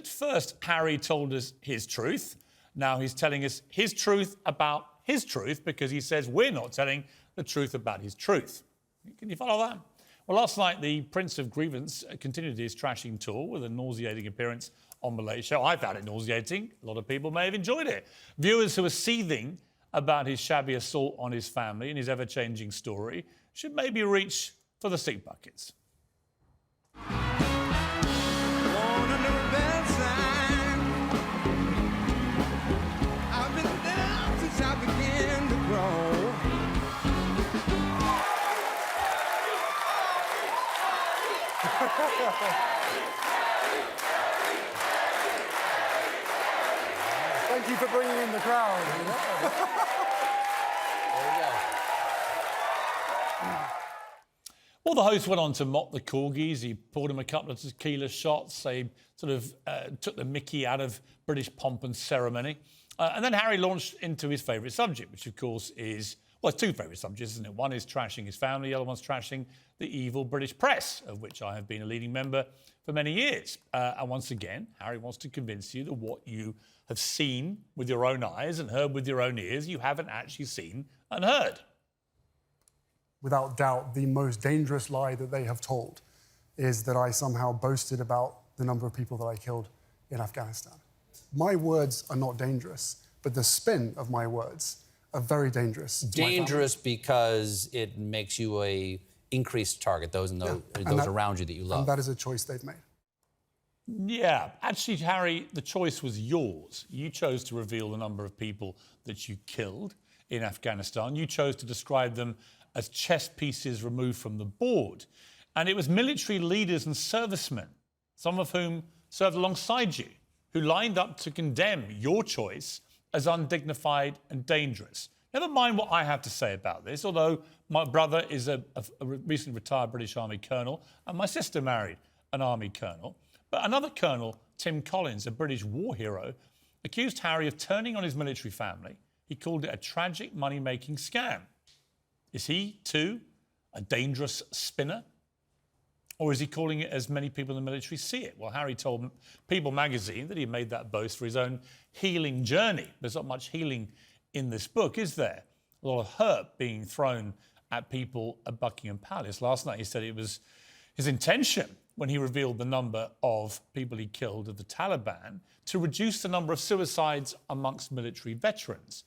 First, Harry told us his truth. Now he's telling us his truth about his truth because he says we're not telling the truth about his truth. Can you follow that? Well, last night, the Prince of Grievance continued his trashing tour with a nauseating appearance on Malaysia. I found it nauseating. A lot of people may have enjoyed it. Viewers who are seething about his shabby assault on his family and his ever-changing story should maybe reach for the sick buckets. Thank you for bringing in the crowd. There you go. Well, the host went on to mock the corgis. He poured him a couple of tequila shots. They sort of took the mickey out of British pomp and ceremony. And then Harry launched into his favourite subject, which, of course, is... Well, two favourite subjects, isn't it? One is trashing his family. The other one's trashing the evil British press, of which I have been a leading member for many years. And once again, Harry wants to convince you that what you have seen with your own eyes and heard with your own ears, you haven't actually seen and heard. Without doubt, the most dangerous lie that they have told is that I somehow boasted about the number of people that I killed in Afghanistan. My words are not dangerous, but the spin of my words are very dangerous. Dangerous because it makes you a increased target, those around you that you love. And that is a choice they've made. Yeah, actually, Harry, the choice was yours. You chose to reveal the number of people that you killed in Afghanistan. You chose to describe them as chess pieces removed from the board. And it was military leaders and servicemen, some of whom served alongside you, who lined up to condemn your choice as undignified and dangerous. Never mind what I have to say about this, although my brother is a recently retired British Army colonel and my sister married an Army colonel. But another colonel, Tim Collins, a British war hero, accused Harry of turning on his military family. He called it a tragic money-making scam. Is he, too, a dangerous spinner? Or is he calling it as many people in the military see it? Well, Harry told People magazine that he made that boast for his own healing journey. There's not much healing in this book, is there? A lot of hurt being thrown at people at Buckingham Palace. Last night he said it was his intention when he revealed the number of people he killed of the Taliban to reduce the number of suicides amongst military veterans.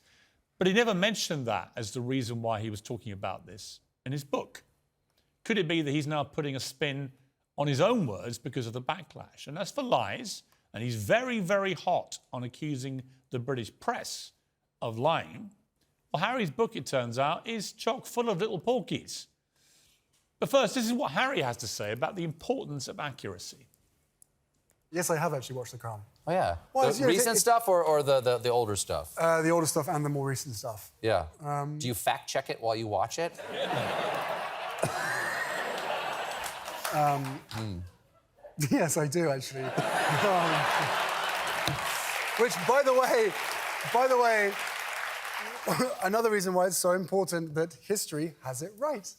But he never mentioned that as the reason why he was talking about this in his book. Could it be that he's now putting a spin on his own words because of the backlash? And as for lies, and he's very, very hot on accusing the British press of lying, well, Harry's book, it turns out, is chock full of little porkies. But first, this is what Harry has to say about the importance of accuracy. Yes, I have actually watched The Crown. Oh, yeah. Well, the recent stuff or the older stuff? The older stuff and the more recent stuff. Yeah. Do you fact-check it while you watch it? Yes, I do, actually. Which, by the way, another reason why it's so important that history has it right.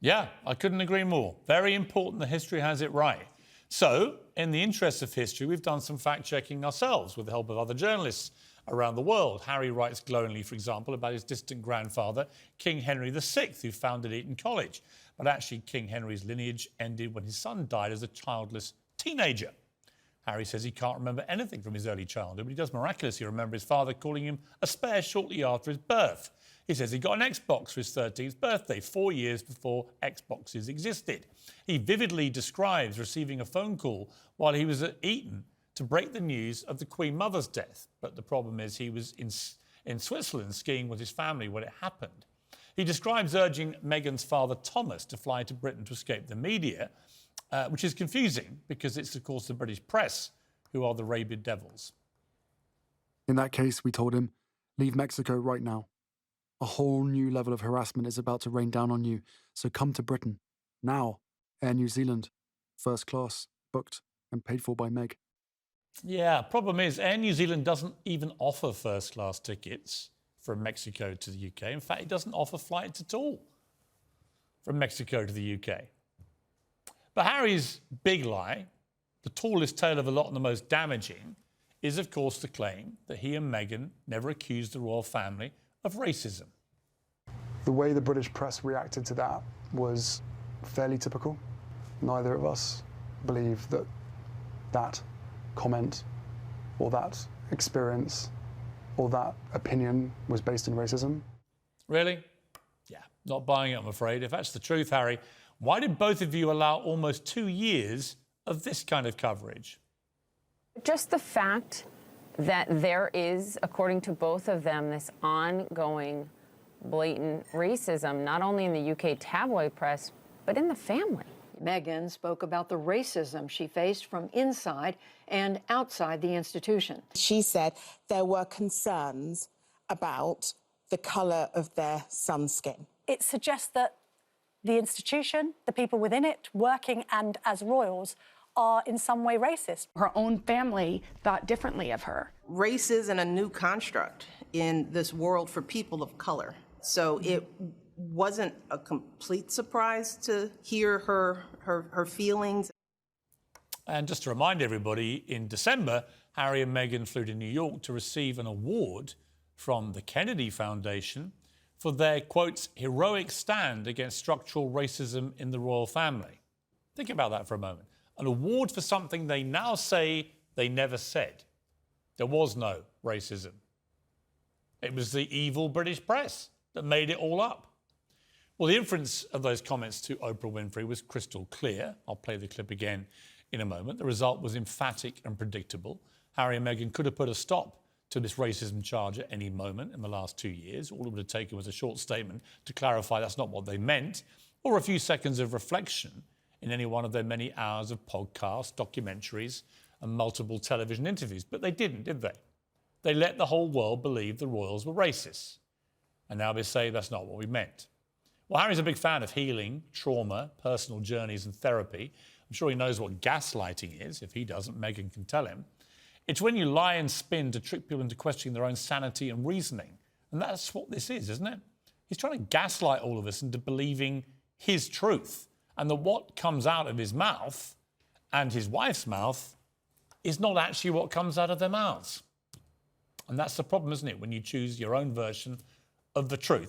Yeah, I couldn't agree more. Very important that history has it right. So, in the interest of history, we've done some fact-checking ourselves with the help of other journalists around the world. Harry writes glowingly, for example, about his distant grandfather, King Henry VI, who founded Eton College. But actually, King Henry's lineage ended when his son died as a childless teenager. Harry says he can't remember anything from his early childhood, but he does miraculously remember his father calling him a spare shortly after his birth. He says he got an Xbox for his 13th birthday, 4 years before Xboxes existed. He vividly describes receiving a phone call while he was at Eton to break the news of the Queen Mother's death. But the problem is he was in Switzerland skiing with his family when it happened. He describes urging Meghan's father, Thomas, to fly to Britain to escape the media, which is confusing because it's, of course, the British press who are the rabid devils. In that case, we told him, leave Mexico right now. A whole new level of harassment is about to rain down on you, so come to Britain. Now. Air New Zealand. First class, booked and paid for by Meg. Yeah, problem is Air New Zealand doesn't even offer first-class tickets from Mexico to the UK. In fact, it doesn't offer flights at all from Mexico to the UK. But Harry's big lie, The tallest tale of a lot and the most damaging is, of course, the claim that he and Meghan never accused the royal family of racism. The way the British press reacted to that was fairly typical. Neither of us believe that that comment or that experience or that opinion was based in racism. Really? Yeah, not buying it, I'm afraid. If that's the truth, Harry, why did both of you allow almost 2 years of this kind of coverage? Just the fact that there is, according to both of them, this ongoing blatant racism, not only in the UK tabloid press, but in the family. Meghan spoke about the racism she faced from inside and outside the institution. She said there were concerns about the colour of their son's skin. It suggests that the institution, the people within it, working and as royals, are in some way racist. Her own family thought differently of her. Race isn't a new construct in this world for people of color. So it wasn't a complete surprise to hear her feelings. And just to remind everybody, in December, Harry and Meghan flew to New York to receive an award from the Kennedy Foundation for their, quote, heroic stand against structural racism in the royal family. Think about that for a moment. An award for something they now say they never said. There was no racism. It was the evil British press that made it all up. Well, the inference of those comments to Oprah Winfrey was crystal clear. I'll play the clip again in a moment. The result was emphatic and predictable. Harry and Meghan could have put a stop to this racism charge at any moment in the last 2 years. All it would have taken was a short statement to clarify that's not what they meant, or a few seconds of reflection in any one of their many hours of podcasts, documentaries, and multiple television interviews. But they didn't, did they? They let the whole world believe the royals were racist. And now they say that's not what we meant. Well, Harry's a big fan of healing, trauma, personal journeys and therapy. I'm sure he knows what gaslighting is. If he doesn't, Meghan can tell him. It's when you lie and spin to trick people into questioning their own sanity and reasoning. And that's what this is, isn't it? He's trying to gaslight all of us into believing his truth, and that what comes out of his mouth and his wife's mouth is not actually what comes out of their mouths. And that's the problem, isn't it, when you choose your own version of the truth.